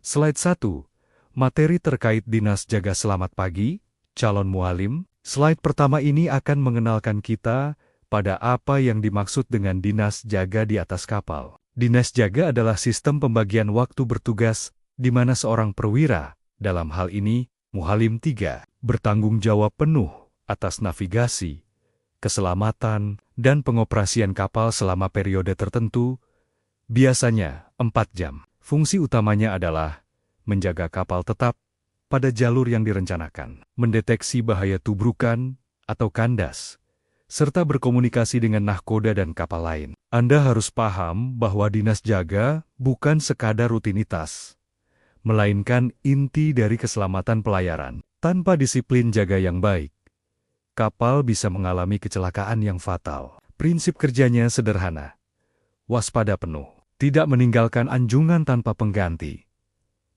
Slide 1. Materi terkait Dinas Jaga Selamat Pagi, calon mualim. Slide pertama ini akan mengenalkan kita pada apa yang dimaksud dengan Dinas Jaga di atas kapal. Dinas Jaga adalah sistem pembagian waktu bertugas di mana seorang perwira, dalam hal ini Muhalim 3, bertanggung jawab penuh atas navigasi, keselamatan, dan pengoperasian kapal selama periode tertentu, biasanya 4 jam. Fungsi utamanya adalah menjaga kapal tetap pada jalur yang direncanakan, mendeteksi bahaya tubrukan atau kandas, serta berkomunikasi dengan nahkoda dan kapal lain. Anda harus paham bahwa Dinas Jaga bukan sekadar rutinitas, melainkan inti dari keselamatan pelayaran. Tanpa disiplin jaga yang baik, kapal bisa mengalami kecelakaan yang fatal. Prinsip kerjanya sederhana: waspada penuh, tidak meninggalkan anjungan tanpa pengganti,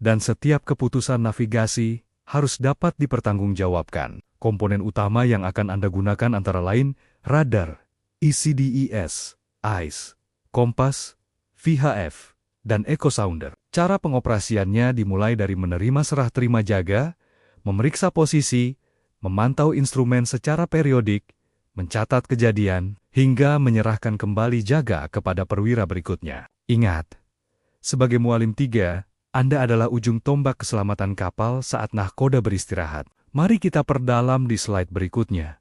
dan setiap keputusan navigasi harus dapat dipertanggungjawabkan. Komponen utama yang akan Anda gunakan antara lain radar, ECDES, ICE, kompas, VHF, dan echo sounder. Cara pengoperasiannya dimulai dari menerima serah terima jaga, memeriksa posisi, memantau instrumen secara periodik, mencatat kejadian, hingga menyerahkan kembali jaga kepada perwira berikutnya. Ingat, sebagai Mualim 3, Anda adalah ujung tombak keselamatan kapal saat nahkoda beristirahat. Mari kita perdalam di slide berikutnya.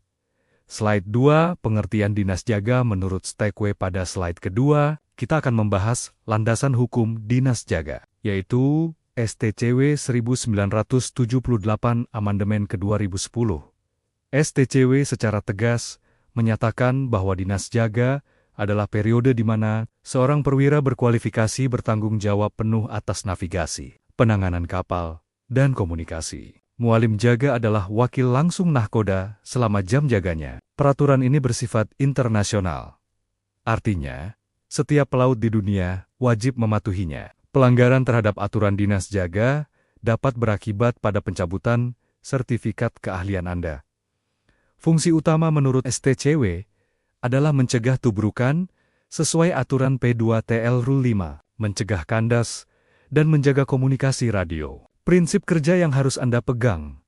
Slide 2, pengertian Dinas Jaga menurut Stekwe. Pada slide kedua, kita akan membahas landasan hukum Dinas Jaga, yaitu STCW 1978 Amandemen ke-2010. STCW secara tegas menyatakan bahwa Dinas Jaga adalah periode di mana seorang perwira berkualifikasi bertanggung jawab penuh atas navigasi, penanganan kapal, dan komunikasi. Mualim jaga adalah wakil langsung nahkoda selama jam jaganya. Peraturan ini bersifat internasional. Artinya, setiap pelaut di dunia wajib mematuhinya. Pelanggaran terhadap aturan Dinas Jaga dapat berakibat pada pencabutan sertifikat keahlian Anda. Fungsi utama menurut STCW adalah mencegah tubrukan sesuai aturan P2TL Rule 5, mencegah kandas, dan menjaga komunikasi radio. Prinsip kerja yang harus Anda pegang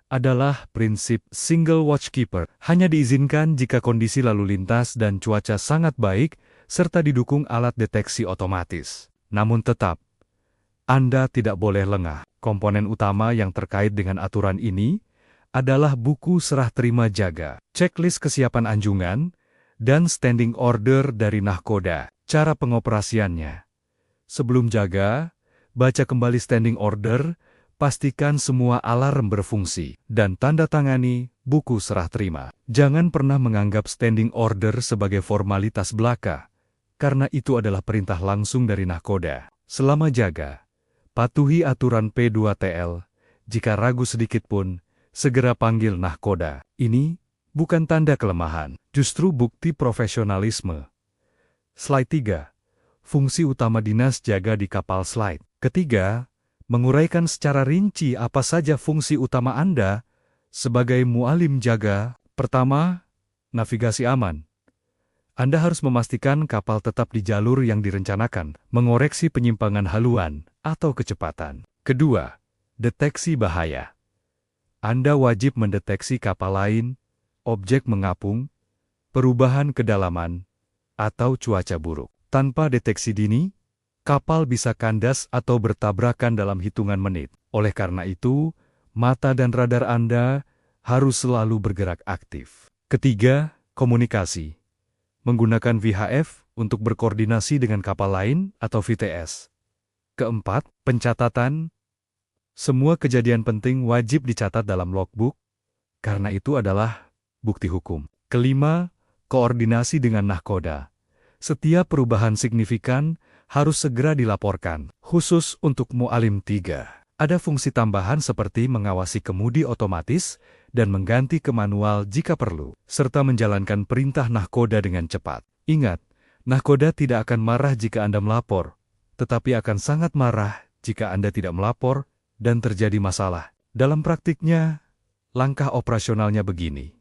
adalah prinsip single watchkeeper. Hanya diizinkan jika kondisi lalu lintas dan cuaca sangat baik, serta didukung alat deteksi otomatis. Namun tetap, Anda tidak boleh lengah. Komponen utama yang terkait dengan aturan ini adalah buku serah terima jaga, checklist kesiapan anjungan, dan standing order dari nahkoda. Cara pengoperasiannya: sebelum jaga, baca kembali standing order, pastikan semua alarm berfungsi, dan tanda tangani buku serah terima. Jangan pernah menganggap standing order sebagai formalitas belaka, karena itu adalah perintah langsung dari nahkoda. Selama jaga, patuhi aturan P2TL. Jika ragu sedikit pun, segera panggil nahkoda. Ini bukan tanda kelemahan, justru bukti profesionalisme. Slide 3. Fungsi utama Dinas Jaga di kapal. Slide ketiga, menguraikan secara rinci apa saja fungsi utama Anda sebagai mualim jaga. Pertama, navigasi aman. Anda harus memastikan kapal tetap di jalur yang direncanakan, mengoreksi penyimpangan haluan atau kecepatan. Kedua, deteksi bahaya. Anda wajib mendeteksi kapal lain, objek mengapung, perubahan kedalaman, atau cuaca buruk. Tanpa deteksi dini, kapal bisa kandas atau bertabrakan dalam hitungan menit. Oleh karena itu, mata dan radar Anda harus selalu bergerak aktif. Ketiga, komunikasi. Menggunakan VHF untuk berkoordinasi dengan kapal lain atau VTS. Keempat, pencatatan. Semua kejadian penting wajib dicatat dalam logbook, karena itu adalah bukti hukum. Kelima, koordinasi dengan nahkoda. Setiap perubahan signifikan harus segera dilaporkan. Khusus untuk Mualim 3, ada fungsi tambahan seperti mengawasi kemudi otomatis dan mengganti ke manual jika perlu, serta menjalankan perintah nahkoda dengan cepat. Ingat, nahkoda tidak akan marah jika Anda melapor, tetapi akan sangat marah jika Anda tidak melapor dan terjadi masalah. Dalam praktiknya, langkah operasionalnya begini.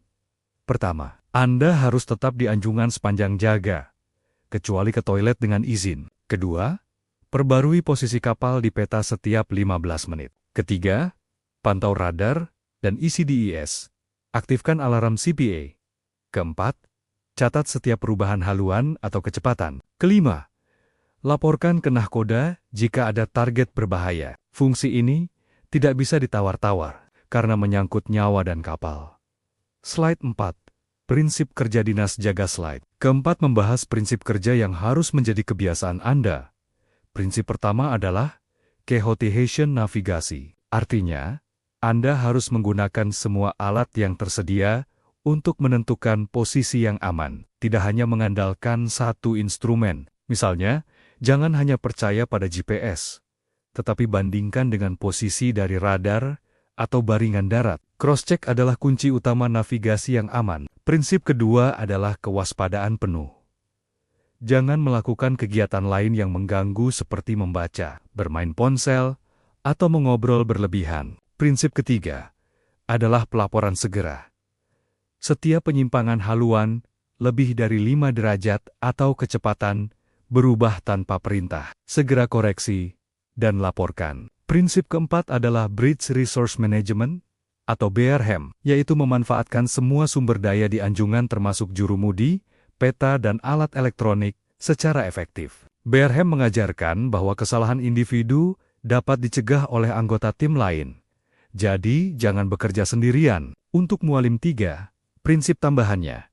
Pertama, Anda harus tetap di anjungan sepanjang jaga, kecuali ke toilet dengan izin. Kedua, Perbarui posisi kapal di peta setiap 15 menit. Ketiga, pantau radar dan ECDES. Aktifkan alarm CPA. Keempat, catat setiap perubahan haluan atau kecepatan. Kelima, laporkan ke nahkoda jika ada target berbahaya. Fungsi ini tidak bisa ditawar-tawar karena menyangkut nyawa dan kapal. Slide 4. Prinsip kerja dinas jaga slide. Keempat, membahas prinsip kerja yang harus menjadi kebiasaan Anda. Prinsip pertama adalah cohabitation navigasi. Artinya, Anda harus menggunakan semua alat yang tersedia untuk menentukan posisi yang aman. Tidak hanya mengandalkan satu instrumen. Misalnya, jangan hanya percaya pada GPS, tetapi bandingkan dengan posisi dari radar atau baringan darat. Cross-check adalah kunci utama navigasi yang aman. Prinsip kedua adalah kewaspadaan penuh. Jangan melakukan kegiatan lain yang mengganggu seperti membaca, bermain ponsel, atau mengobrol berlebihan. Prinsip ketiga adalah pelaporan segera. Setiap penyimpangan haluan lebih dari 5 derajat atau kecepatan berubah tanpa perintah. Segera koreksi dan laporkan. Prinsip keempat adalah Bridge Resource Management atau BRM, yaitu memanfaatkan semua sumber daya di anjungan termasuk jurumudi, peta, dan alat elektronik secara efektif. BRM mengajarkan bahwa kesalahan individu dapat dicegah oleh anggota tim lain. Jadi, jangan bekerja sendirian. Untuk Mualim 3, prinsip tambahannya,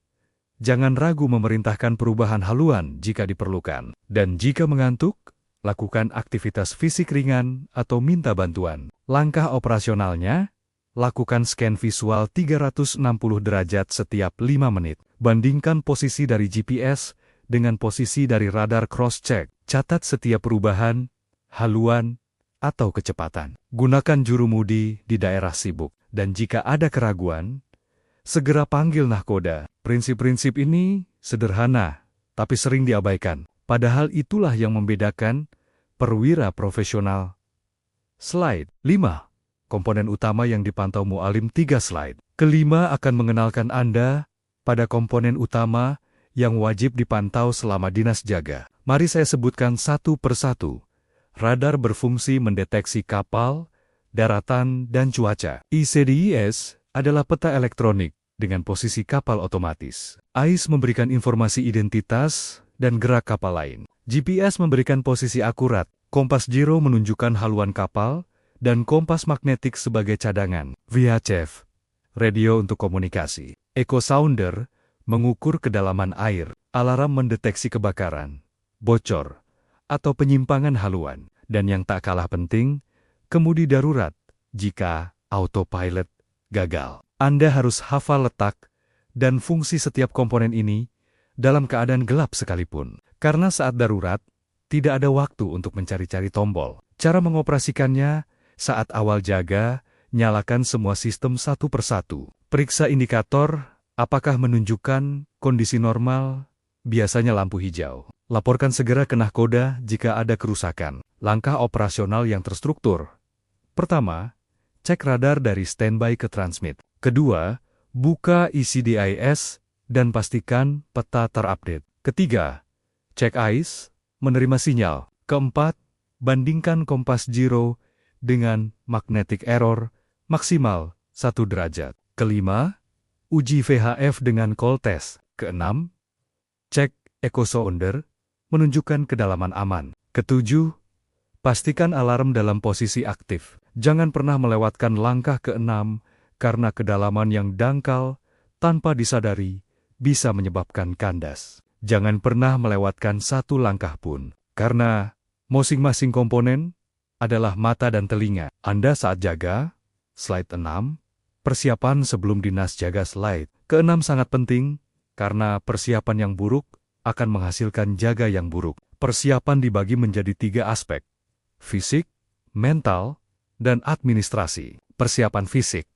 jangan ragu memerintahkan perubahan haluan jika diperlukan. Dan jika mengantuk, lakukan aktivitas fisik ringan atau minta bantuan. Langkah operasionalnya, lakukan scan visual 360 derajat setiap 5 menit. Bandingkan posisi dari GPS dengan posisi dari radar cross-check. Catat setiap perubahan, haluan, atau kecepatan. Gunakan jurumudi di daerah sibuk. Dan jika ada keraguan, segera panggil nahkoda. Prinsip-prinsip ini sederhana, tapi sering diabaikan. Padahal itulah yang membedakan perwira profesional. Slide 5. Komponen utama yang dipantau Mualim 3 slide. Kelima akan mengenalkan Anda pada komponen utama yang wajib dipantau selama dinas jaga. Mari saya sebutkan satu persatu. Radar berfungsi mendeteksi kapal, daratan, dan cuaca. ECDES adalah peta elektronik dengan posisi kapal otomatis. AIS memberikan informasi identitas dan gerak kapal lain. GPS memberikan posisi akurat. Kompas Giro menunjukkan haluan kapal, dan kompas magnetik sebagai cadangan. VHF, radio untuk komunikasi. Echo Sounder mengukur kedalaman air. Alarm mendeteksi kebakaran, bocor, atau penyimpangan haluan. Dan yang tak kalah penting, kemudi darurat jika autopilot gagal. Anda harus hafal letak dan fungsi setiap komponen ini dalam keadaan gelap sekalipun. Karena saat darurat, tidak ada waktu untuk mencari-cari tombol. Cara mengoperasikannya, saat awal jaga, nyalakan semua sistem satu persatu. Periksa indikator, apakah menunjukkan kondisi normal, biasanya lampu hijau. Laporkan segera ke nahkoda jika ada kerusakan. Langkah operasional yang terstruktur. Pertama, cek radar dari standby ke transmit. Kedua, buka ECDIS dan pastikan peta terupdate. Ketiga, cek AIS, menerima sinyal. Keempat, bandingkan kompas Giro dengan magnetic error maksimal 1 derajat. Kelima, uji VHF dengan call test. Keenam, cek echo sounder, menunjukkan kedalaman aman. Ketujuh, pastikan alarm dalam posisi aktif. Jangan pernah melewatkan langkah keenam karena kedalaman yang dangkal tanpa disadari bisa menyebabkan kandas. Jangan pernah melewatkan satu langkah pun, karena masing-masing komponen adalah mata dan telinga. Anda saat jaga, slide 6, persiapan sebelum dinas jaga slide. Keenam sangat penting, karena persiapan yang buruk akan menghasilkan jaga yang buruk. Persiapan dibagi menjadi 3 aspek, fisik, mental, dan administrasi. Persiapan fisik.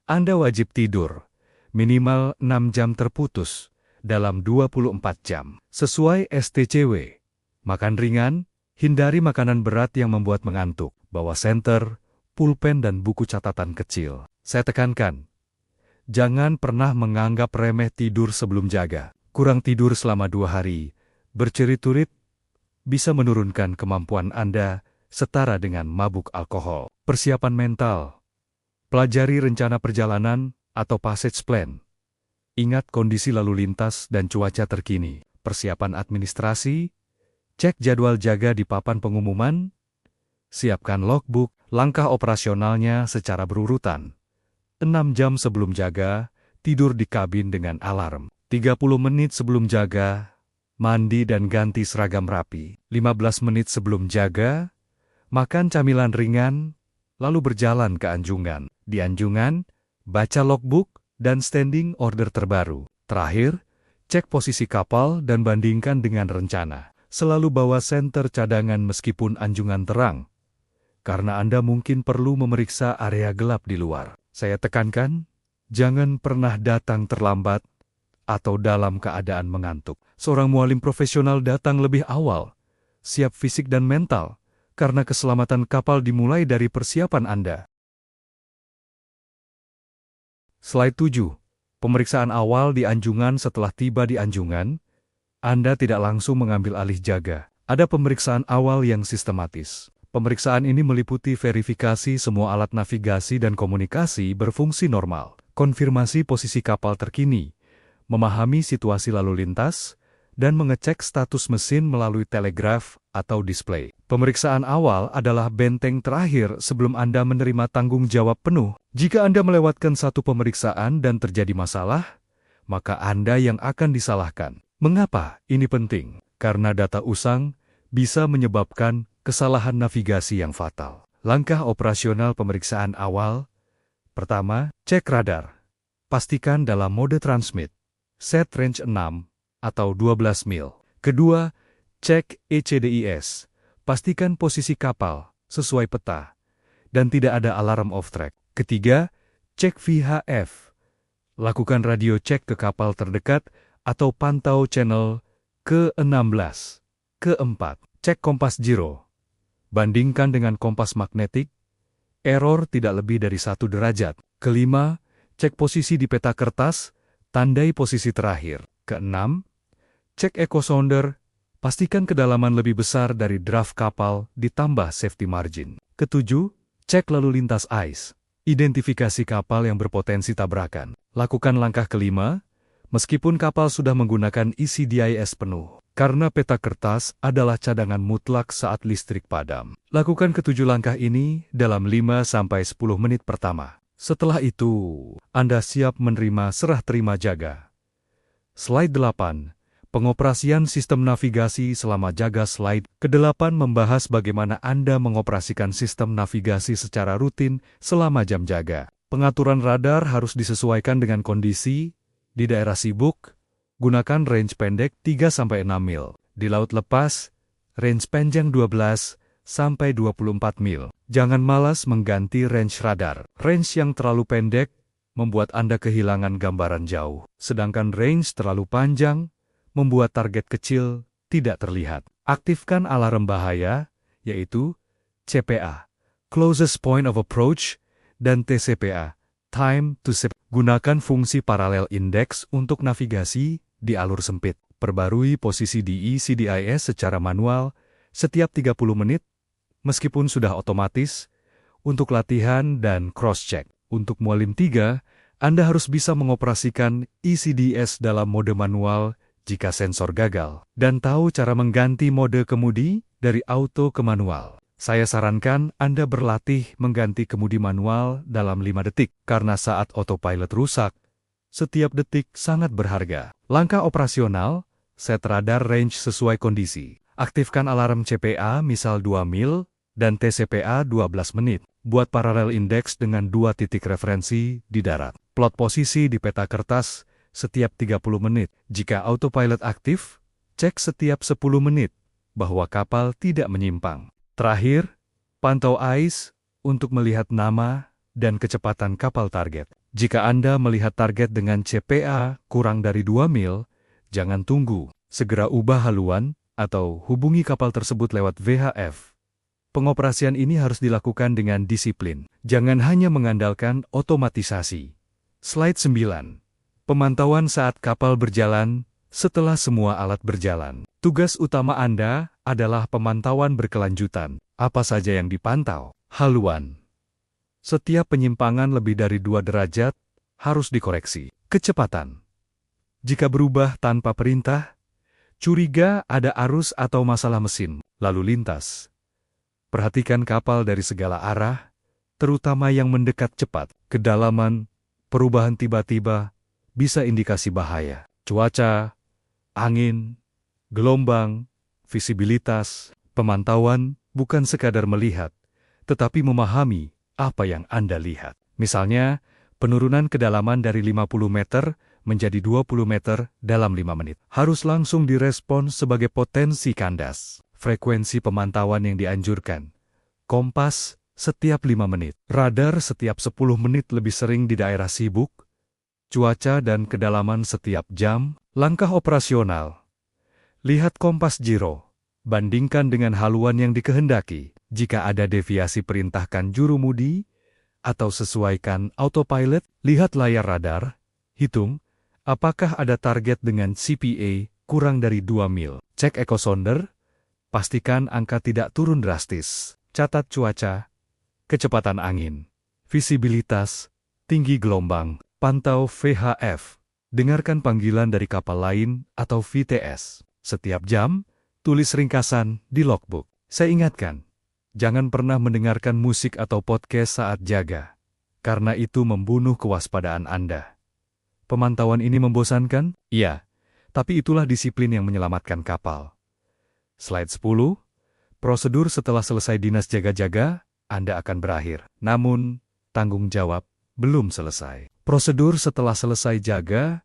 Anda wajib tidur, minimal 6 jam terputus, dalam 24 jam. Sesuai STCW. Makan ringan, hindari makanan berat yang membuat mengantuk. Bawa senter, pulpen dan buku catatan kecil. Saya tekankan, jangan pernah menganggap remeh tidur sebelum jaga. Kurang tidur selama 2 hari, bercerit-turit, bisa menurunkan kemampuan Anda setara dengan mabuk alkohol. Persiapan mental. Pelajari rencana perjalanan atau passage plan. Ingat kondisi lalu lintas dan cuaca terkini. Persiapan administrasi. Cek jadwal jaga di papan pengumuman. Siapkan logbook, langkah operasionalnya secara berurutan. 6 jam sebelum jaga, tidur di kabin dengan alarm. 30 menit sebelum jaga, mandi dan ganti seragam rapi. 15 menit sebelum jaga, makan camilan ringan, lalu berjalan ke anjungan. Di anjungan, baca logbook dan standing order terbaru. Terakhir, cek posisi kapal dan bandingkan dengan rencana. Selalu bawa senter cadangan meskipun anjungan terang, karena Anda mungkin perlu memeriksa area gelap di luar. Saya tekankan, jangan pernah datang terlambat atau dalam keadaan mengantuk. Seorang mualim profesional datang lebih awal, siap fisik dan mental, karena keselamatan kapal dimulai dari persiapan Anda. Slide 7. Pemeriksaan awal di anjungan. Setelah tiba di anjungan, Anda tidak langsung mengambil alih jaga. Ada pemeriksaan awal yang sistematis. Pemeriksaan ini meliputi verifikasi semua alat navigasi dan komunikasi berfungsi normal, konfirmasi posisi kapal terkini, memahami situasi lalu lintas, dan mengecek status mesin melalui telegraf atau display. Pemeriksaan awal adalah benteng terakhir sebelum Anda menerima tanggung jawab penuh. Jika Anda melewatkan satu pemeriksaan dan terjadi masalah, maka Anda yang akan disalahkan. Mengapa ini penting? Karena data usang bisa menyebabkan kesalahan navigasi yang fatal. Langkah operasional pemeriksaan awal. Pertama, cek radar. Pastikan dalam mode transmit. Set range 6 atau 12 mil. Kedua, cek ECDIS. Pastikan posisi kapal sesuai peta dan tidak ada alarm off track. Ketiga, cek VHF. Lakukan radio cek ke kapal terdekat atau pantau channel ke-16. Keempat, cek kompas giro. Bandingkan dengan kompas magnetik. Error tidak lebih dari 1 derajat. Kelima, cek posisi di peta kertas, tandai posisi terakhir. Keenam, cek echo sounder, pastikan kedalaman lebih besar dari draft kapal ditambah safety margin. Ketujuh, cek lalu lintas ice. Identifikasi kapal yang berpotensi tabrakan. Lakukan langkah kelima, meskipun kapal sudah menggunakan ECDIS penuh. Karena peta kertas adalah cadangan mutlak saat listrik padam. Lakukan ketujuh langkah ini dalam 5-10 menit pertama. Setelah itu, Anda siap menerima serah terima jaga. Slide 8. Pengoperasian sistem navigasi selama jaga. Slide ke-8 membahas bagaimana Anda mengoperasikan sistem navigasi secara rutin selama jam jaga. Pengaturan radar harus disesuaikan dengan kondisi. Di daerah sibuk, gunakan range pendek 3-6 mil. Di laut lepas, range panjang 12-24 mil. Jangan malas mengganti range radar. Range yang terlalu pendek membuat Anda kehilangan gambaran jauh. Sedangkan range terlalu panjang membuat target kecil tidak terlihat. Aktifkan alarm bahaya, yaitu CPA, Closest Point of Approach, dan TCPA, Time to Save. Gunakan fungsi paralel index untuk navigasi di alur sempit. Perbarui posisi di ECDIS secara manual setiap 30 menit, meskipun sudah otomatis, untuk latihan dan cross-check. Untuk mualim 3, Anda harus bisa mengoperasikan ECDIS dalam mode manual jika sensor gagal, dan tahu cara mengganti mode kemudi dari auto ke manual. Saya sarankan Anda berlatih mengganti kemudi manual dalam 5 detik, karena saat autopilot rusak, setiap detik sangat berharga. Langkah operasional, set radar range sesuai kondisi. Aktifkan alarm CPA misal 2 mil, dan TCPA 12 menit. Buat paralel index dengan 2 titik referensi di darat. Plot posisi di peta kertas setiap 30 menit. Jika autopilot aktif, cek setiap 10 menit bahwa kapal tidak menyimpang. Terakhir, pantau ice untuk melihat nama dan kecepatan kapal target. Jika Anda melihat target dengan CPA kurang dari 2 mil, jangan tunggu. Segera ubah haluan atau hubungi kapal tersebut lewat VHF. Pengoperasian ini harus dilakukan dengan disiplin. Jangan hanya mengandalkan otomatisasi. Slide 9. Pemantauan saat kapal berjalan setelah semua alat berjalan. Tugas utama Anda adalah pemantauan berkelanjutan. Apa saja yang dipantau? Haluan. Setiap penyimpangan lebih dari 2 derajat harus dikoreksi. Kecepatan. Jika berubah tanpa perintah, curiga ada arus atau masalah mesin. Lalu lintas. Perhatikan kapal dari segala arah, terutama yang mendekat cepat. Kedalaman, perubahan tiba-tiba, bisa indikasi bahaya. Cuaca, angin, gelombang, visibilitas, pemantauan bukan sekadar melihat, tetapi memahami apa yang Anda lihat. Misalnya, penurunan kedalaman dari 50 meter menjadi 20 meter dalam 5 menit. Harus langsung direspon sebagai potensi kandas. Frekuensi pemantauan yang dianjurkan. Kompas setiap 5 menit. Radar setiap 10 menit lebih sering di daerah sibuk. Cuaca dan kedalaman setiap jam. Langkah operasional. Lihat kompas giro. Bandingkan dengan haluan yang dikehendaki. Jika ada deviasi perintahkan jurumudi atau sesuaikan autopilot. Lihat layar radar. Hitung apakah ada target dengan CPA kurang dari 2 mil. Cek echo sounder. Pastikan angka tidak turun drastis. Catat cuaca, kecepatan angin, visibilitas, tinggi gelombang, pantau VHF. Dengarkan panggilan dari kapal lain atau VTS. Setiap jam, tulis ringkasan di logbook. Saya ingatkan, jangan pernah mendengarkan musik atau podcast saat jaga, karena itu membunuh kewaspadaan Anda. Pemantauan ini membosankan? Iya, tapi itulah disiplin yang menyelamatkan kapal. Slide 10, prosedur setelah selesai dinas jaga-jaga, Anda akan berakhir. Namun, tanggung jawab belum selesai. Prosedur setelah selesai jaga,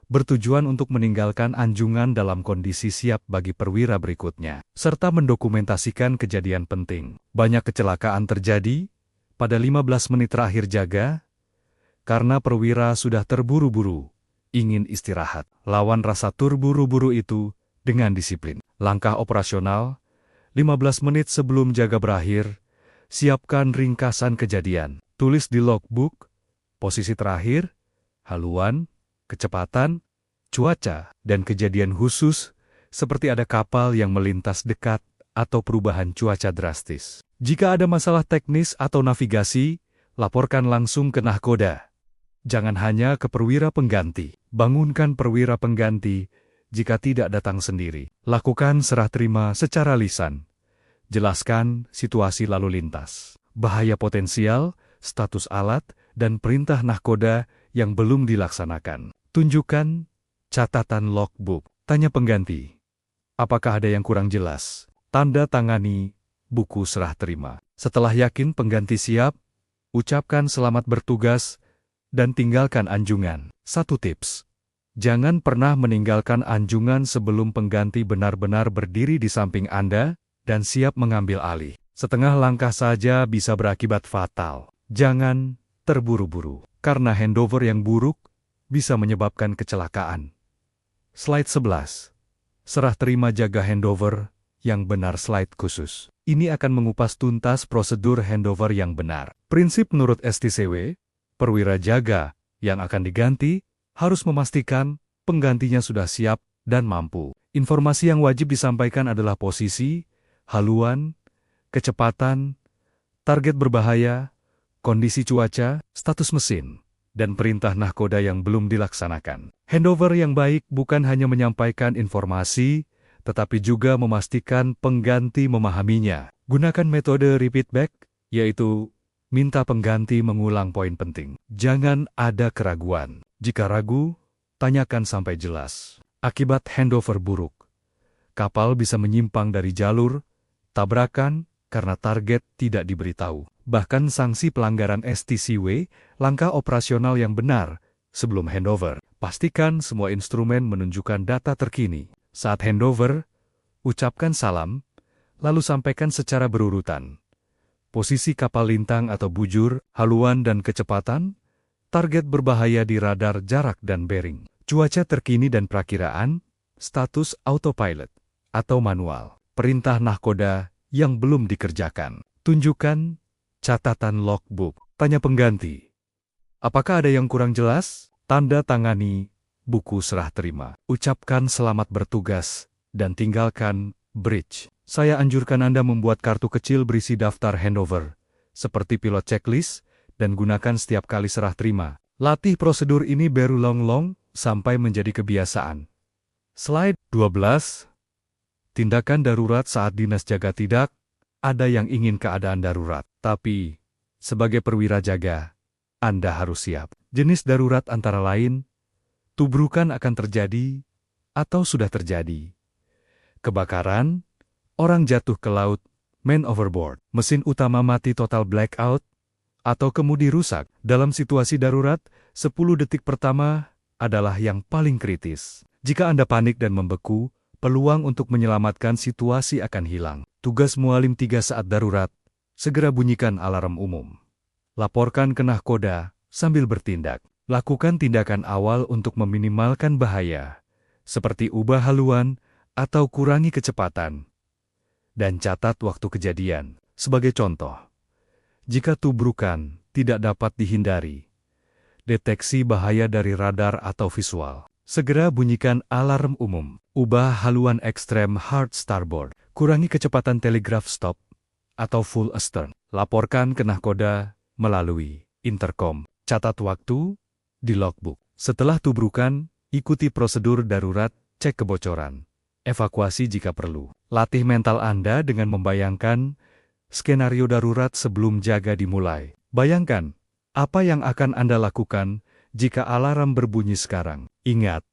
bertujuan untuk meninggalkan anjungan dalam kondisi siap bagi perwira berikutnya, serta mendokumentasikan kejadian penting. Banyak kecelakaan terjadi pada 15 menit terakhir jaga, karena perwira sudah terburu-buru, ingin istirahat. Lawan rasa terburu-buru itu dengan disiplin. Langkah operasional, 15 menit sebelum jaga berakhir, siapkan ringkasan kejadian. Tulis di logbook, posisi terakhir, haluan, kecepatan, cuaca, dan kejadian khusus, seperti ada kapal yang melintas dekat atau perubahan cuaca drastis. Jika ada masalah teknis atau navigasi, laporkan langsung ke nahkoda. Jangan hanya ke perwira pengganti. Bangunkan perwira pengganti jika tidak datang sendiri. Lakukan serah terima secara lisan. Jelaskan situasi lalu lintas, bahaya potensial, status alat, dan perintah nahkoda yang belum dilaksanakan. Tunjukkan catatan logbook. Tanya pengganti, apakah ada yang kurang jelas? Tanda tangani buku serah terima. Setelah yakin pengganti siap, ucapkan selamat bertugas dan tinggalkan anjungan. 1 tips. Jangan pernah meninggalkan anjungan sebelum pengganti benar-benar berdiri di samping Anda dan siap mengambil alih. Setengah langkah saja bisa berakibat fatal. Jangan terburu-buru, karena handover yang buruk bisa menyebabkan kecelakaan. Slide 11. Serah terima jaga handover yang benar. Slide khusus. Ini akan mengupas tuntas prosedur handover yang benar. Prinsip menurut STCW, perwira jaga yang akan diganti harus memastikan penggantinya sudah siap dan mampu. Informasi yang wajib disampaikan adalah posisi, haluan, kecepatan, target berbahaya, kondisi cuaca, status mesin, dan perintah nahkoda yang belum dilaksanakan. Handover yang baik bukan hanya menyampaikan informasi, tetapi juga memastikan pengganti memahaminya. Gunakan metode repeat back, yaitu minta pengganti mengulang poin penting. Jangan ada keraguan. Jika ragu, tanyakan sampai jelas. Akibat handover buruk, kapal bisa menyimpang dari jalur, tabrakan, karena target tidak diberitahu. Bahkan sanksi pelanggaran STCW, langkah operasional yang benar sebelum handover. Pastikan semua instrumen menunjukkan data terkini. Saat handover, ucapkan salam, lalu sampaikan secara berurutan. Posisi kapal lintang atau bujur, haluan dan kecepatan, target berbahaya di radar, jarak dan bearing, cuaca terkini dan perakiraan, status autopilot atau manual, perintah nahkoda yang belum dikerjakan. Tunjukkan catatan logbook. Tanya pengganti, apakah ada yang kurang jelas? Tanda tangani buku serah terima. Ucapkan selamat bertugas dan tinggalkan bridge. Saya anjurkan Anda membuat kartu kecil berisi daftar handover, seperti pilot checklist, dan gunakan setiap kali serah terima. Latih prosedur ini berulang-ulang sampai menjadi kebiasaan. Slide 12. Tindakan darurat saat dinas jaga. Tidak ada yang ingin keadaan darurat, tapi sebagai perwira jaga, Anda harus siap. Jenis darurat antara lain, tubrukan akan terjadi atau sudah terjadi. Kebakaran, orang jatuh ke laut, man overboard, mesin utama mati total blackout, atau kemudi rusak. Dalam situasi darurat, 10 detik pertama adalah yang paling kritis. Jika Anda panik dan membeku, peluang untuk menyelamatkan situasi akan hilang. Tugas Mualim 3 saat darurat, segera bunyikan alarm umum. Laporkan ke nahkoda sambil bertindak. Lakukan tindakan awal untuk meminimalkan bahaya, seperti ubah haluan atau kurangi kecepatan. Dan catat waktu kejadian. Sebagai contoh, jika tubrukan tidak dapat dihindari, deteksi bahaya dari radar atau visual, segera bunyikan alarm umum. Ubah haluan ekstrem hard starboard, kurangi kecepatan telegraph stop atau full astern. Laporkan ke nahkoda melalui intercom. Catat waktu di logbook. Setelah tubrukan, ikuti prosedur darurat, cek kebocoran, evakuasi jika perlu. Latih mental Anda dengan membayangkan skenario darurat sebelum jaga dimulai. Bayangkan apa yang akan Anda lakukan jika alarm berbunyi sekarang. Ingat,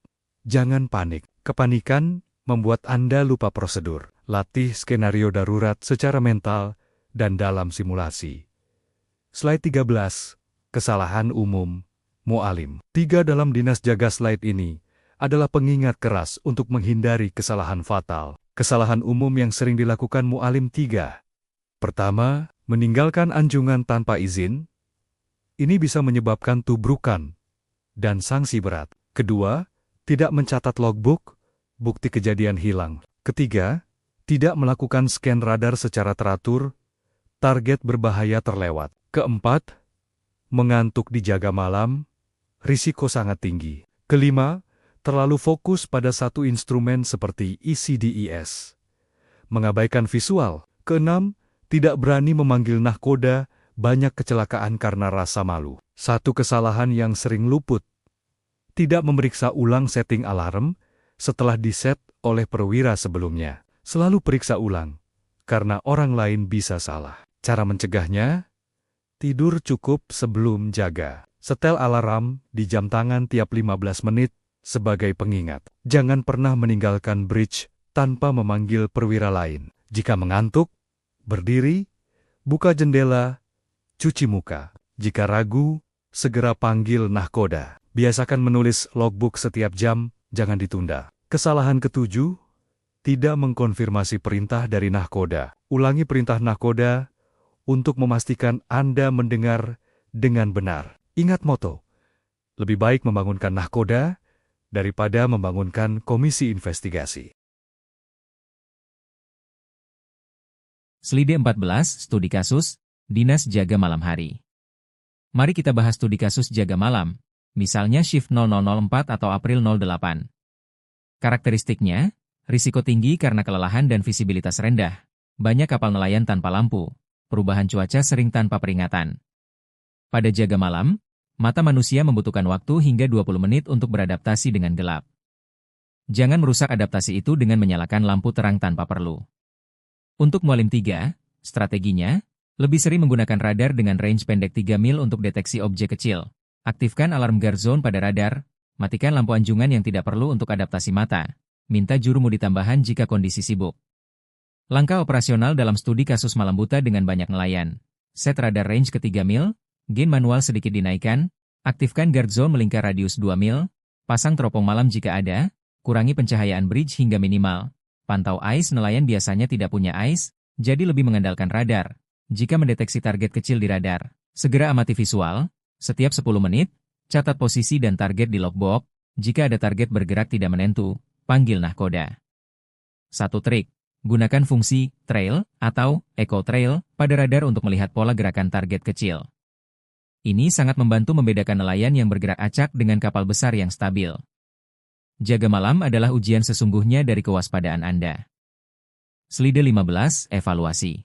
jangan panik. Kepanikan membuat Anda lupa prosedur. Latih skenario darurat secara mental dan dalam simulasi. Slide 13. Kesalahan umum Mualim 3 dalam dinas jaga. Slide ini adalah pengingat keras untuk menghindari kesalahan fatal. Kesalahan umum yang sering dilakukan Mualim 3. Pertama, meninggalkan anjungan tanpa izin. Ini bisa menyebabkan tubrukan dan sanksi berat. Kedua, tidak mencatat logbook, bukti kejadian hilang. Ketiga, tidak melakukan scan radar secara teratur, target berbahaya terlewat. Keempat, mengantuk di jaga malam, risiko sangat tinggi. Kelima, terlalu fokus pada satu instrumen seperti ECDES, mengabaikan visual. Keenam, tidak berani memanggil nahkoda, banyak kecelakaan karena rasa malu. Satu kesalahan yang sering luput, tidak memeriksa ulang setting alarm setelah diset oleh perwira sebelumnya. Selalu periksa ulang, karena orang lain bisa salah. Cara mencegahnya, tidur cukup sebelum jaga. Setel alarm di jam tangan tiap 15 menit sebagai pengingat. Jangan pernah meninggalkan bridge tanpa memanggil perwira lain. Jika mengantuk, berdiri, buka jendela, cuci muka. Jika ragu, segera panggil nahkoda. Biasakan menulis logbook setiap jam, jangan ditunda. Kesalahan ketujuh, tidak mengkonfirmasi perintah dari nahkoda. Ulangi perintah nahkoda untuk memastikan Anda mendengar dengan benar. Ingat moto, lebih baik membangunkan nahkoda daripada membangunkan komisi investigasi. Slide 14, Studi Kasus, Dinas Jaga Malam Hari. Mari kita bahas studi kasus jaga malam, misalnya shift 0004 atau April 08. Karakteristiknya, risiko tinggi karena kelelahan dan visibilitas rendah, banyak kapal nelayan tanpa lampu, perubahan cuaca sering tanpa peringatan. Pada jaga malam, mata manusia membutuhkan waktu hingga 20 menit untuk beradaptasi dengan gelap. Jangan merusak adaptasi itu dengan menyalakan lampu terang tanpa perlu. Untuk Mualim 3, strateginya, lebih sering menggunakan radar dengan range pendek 3 mil untuk deteksi objek kecil. Aktifkan alarm guard zone pada radar, matikan lampu anjungan yang tidak perlu untuk adaptasi mata. Minta juru mudi tambahan jika kondisi sibuk. Langkah operasional dalam studi kasus malam buta dengan banyak nelayan. Set radar range ke 3 mil, gain manual sedikit dinaikkan, aktifkan guard zone melingkar radius 2 mil, pasang teropong malam jika ada, kurangi pencahayaan bridge hingga minimal. Pantau ice. Nelayan biasanya tidak punya ice, jadi lebih mengandalkan radar. Jika mendeteksi target kecil di radar, segera amati visual. Setiap 10 menit, catat posisi dan target di logbook. Jika ada target bergerak tidak menentu, panggil nahkoda. Satu trik, gunakan fungsi trail atau echo trail pada radar untuk melihat pola gerakan target kecil. Ini sangat membantu membedakan nelayan yang bergerak acak dengan kapal besar yang stabil. Jaga malam adalah ujian sesungguhnya dari kewaspadaan Anda. Slide 15, evaluasi.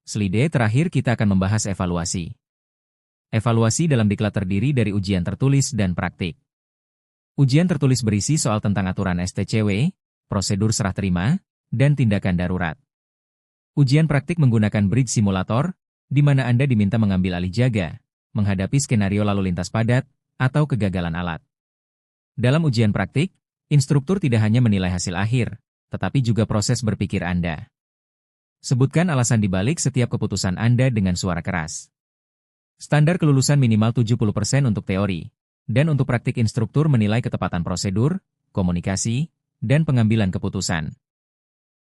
Slide terakhir kita akan membahas evaluasi. Evaluasi dalam diklat terdiri dari ujian tertulis dan praktik. Ujian tertulis berisi soal tentang aturan STCW, prosedur serah terima, dan tindakan darurat. Ujian praktik menggunakan bridge simulator, di mana Anda diminta mengambil alih jaga, menghadapi skenario lalu lintas padat, atau kegagalan alat. Dalam ujian praktik, instruktur tidak hanya menilai hasil akhir, tetapi juga proses berpikir Anda. Sebutkan alasan dibalik setiap keputusan Anda dengan suara keras. Standar kelulusan minimal 70% untuk teori, dan untuk praktik instruktur menilai ketepatan prosedur, komunikasi, dan pengambilan keputusan.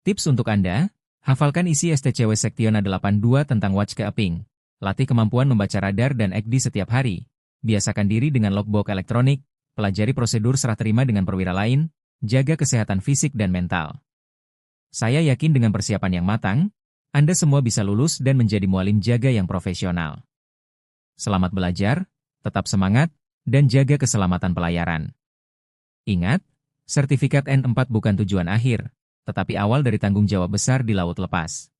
Tips untuk Anda, hafalkan isi STCW Sektiona 82 tentang Watch Keeping, latih kemampuan membaca radar dan EKD setiap hari, biasakan diri dengan logbook elektronik, pelajari prosedur serah terima dengan perwira lain, jaga kesehatan fisik dan mental. Saya yakin dengan persiapan yang matang, Anda semua bisa lulus dan menjadi mualim jaga yang profesional. Selamat belajar, tetap semangat, dan jaga keselamatan pelayaran. Ingat, sertifikat N4 bukan tujuan akhir, tetapi awal dari tanggung jawab besar di laut lepas.